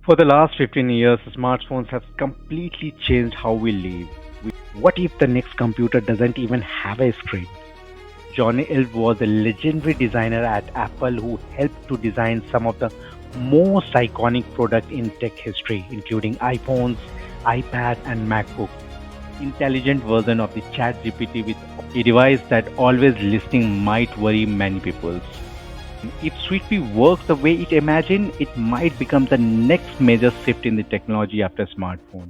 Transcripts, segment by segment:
For the last 15 years, smartphones have completely changed how we live. What if the next computer doesn't even have a screen? Jony Ive was a legendary designer at Apple who helped to design some of the most iconic products in tech history, including iPhones, iPad, and MacBook. Intelligent version of the ChatGPT with a device that always listening might worry many people. If Sweet Pea works the way it imagined, it might become the next major shift in the technology after smartphone.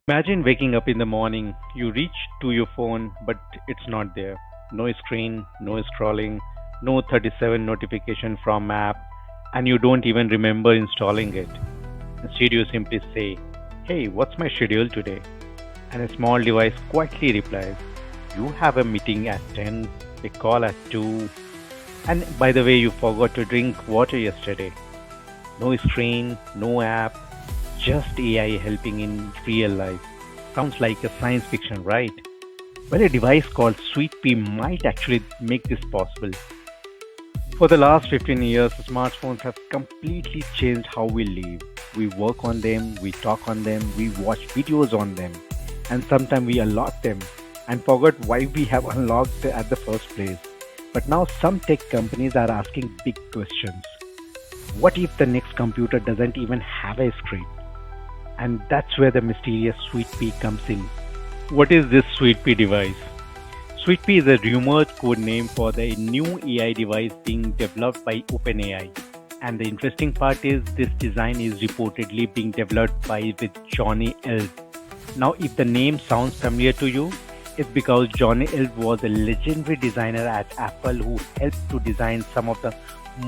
Imagine waking up in the morning, you reach to your phone, but it's not there. No screen, no scrolling, no 37 notification from app, and you don't even remember installing it. Instead, you simply say, "Hey, what's my schedule today?" And a small device quietly replies, "You have a meeting at 10, a call at 2, and by the way, you forgot to drink water yesterday." No screen, no app, just AI helping in real life. Sounds like a science fiction, right? Well, a device called Sweet Pea might actually make this possible. For the last 15 years, smartphones have completely changed how we live. We work on them, we talk on them, we watch videos on them, and sometimes we unlock them and forget why we have unlocked at the first place. But now some tech companies are asking big questions. What if the next computer doesn't even have a screen? And that's where the mysterious Sweet Pea comes in. What is this Sweet Pea device? Sweet Pea is a rumored code name for the new AI device being developed by OpenAI. And the interesting part is this design is reportedly being developed by with Jony Ive. Now, if the name sounds familiar to you, it's because Jony Ive was a legendary designer at Apple who helped to design some of the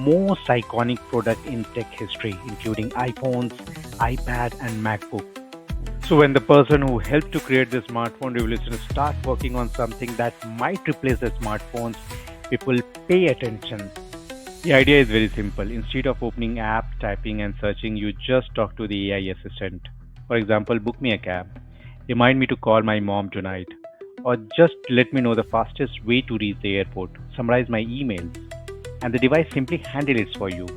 most iconic products in tech history, including iPhones, iPad, and MacBook. So when the person who helped to create the smartphone revolution start working on something that might replace the smartphones, people pay attention. The idea is very simple. Instead of opening app, typing and searching, you just talk to the AI assistant. For example, book me a cab, remind me to call my mom tonight, or just let me know the fastest way to reach the airport, summarize my emails, and the device simply handles it for you.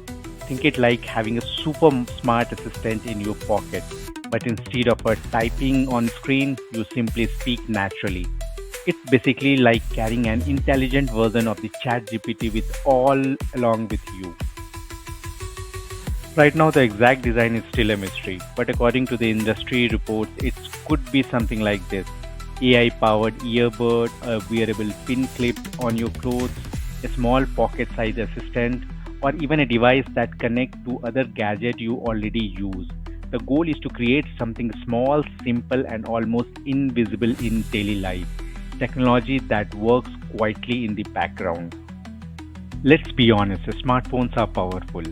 Think it like having a super smart assistant in your pocket, but instead of typing on screen, you simply speak naturally. It's basically like carrying an intelligent version of the ChatGPT with all along with you. Right now, the exact design is still a mystery, but according to the industry reports, it could be something like this: AI powered earbud, a wearable pin clip on your clothes, a small pocket sized assistant, or even a device that connects to other gadget you already use. The goal is to create something small, simple, and almost invisible in daily life. Technology that works quietly in the background. Let's be honest, smartphones are powerful,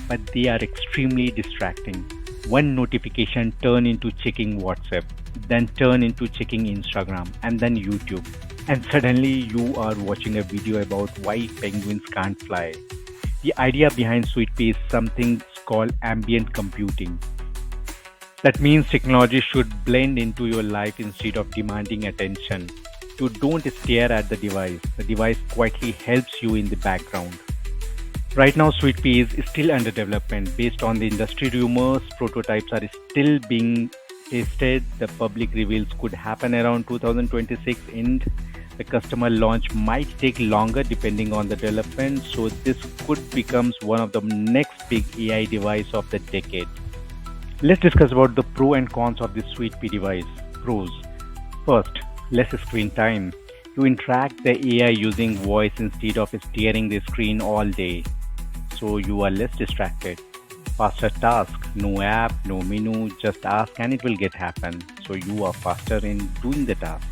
but they are extremely distracting. One notification turn into checking WhatsApp, then turn into checking Instagram, and then YouTube. And suddenly you are watching a video about why penguins can't fly. The idea behind Sweet Pea is something called ambient computing. That means technology should blend into your life instead of demanding attention. You don't stare at the device quietly helps you in the background. Right now, Sweet Pea is still under development. Based on the industry rumors, prototypes are still being tested. The public reveals could happen around 2026 and the customer launch might take longer depending on the development. So this could become one of the next big AI device of the decade. Let's discuss about the pro and cons of this Sweet Pea device. Pros. First, less screen time. You interact the AI using voice instead of staring the screen all day. So you are less distracted. Faster task. No app, no menu, just ask and it will get happen. So you are faster in doing the task.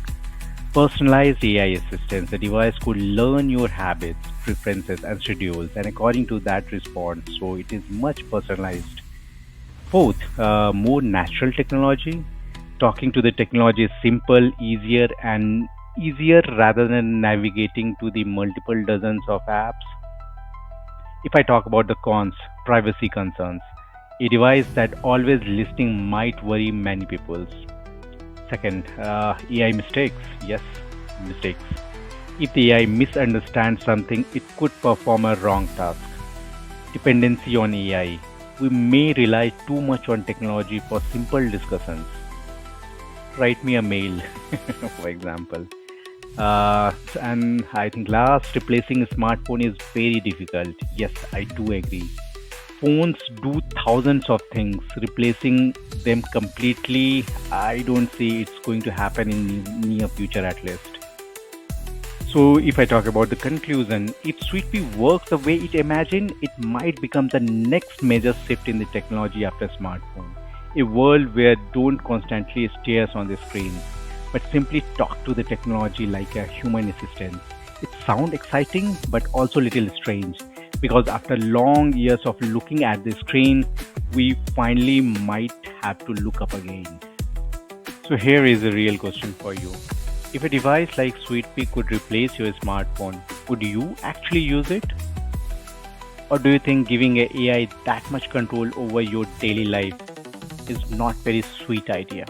Personalized AI assistance. The device could learn your habits, preferences, and schedules, and according to that respond. So it is much personalized. Fourth, more natural technology. Talking to the technology is simple, easier rather than navigating to the multiple dozens of apps. If I talk about the cons, privacy concerns. A device that always listening might worry many people. Second, AI mistakes. Yes, mistakes. If the AI misunderstands something, it could perform a wrong task. Dependency on AI. We may rely too much on technology for simple discussions. Write me a mail, for example. And I think last, replacing a smartphone is very difficult. Yes, I do agree. Phones do thousands of things. Replacing them completely, I don't see it's going to happen in near future at least. So, if I talk about the conclusion, if Sweet Pea works the way it imagined, it might become the next major shift in the technology after smartphone. A world where don't constantly stare on the screen, but simply talk to the technology like a human assistant. It sounds exciting, but also a little strange because after long years of looking at the screen, we finally might have to look up again. So here is a real question for you. If a device like SweetPea could replace your smartphone, would you actually use it? Or do you think giving a AI that much control over your daily life is not very sweet idea?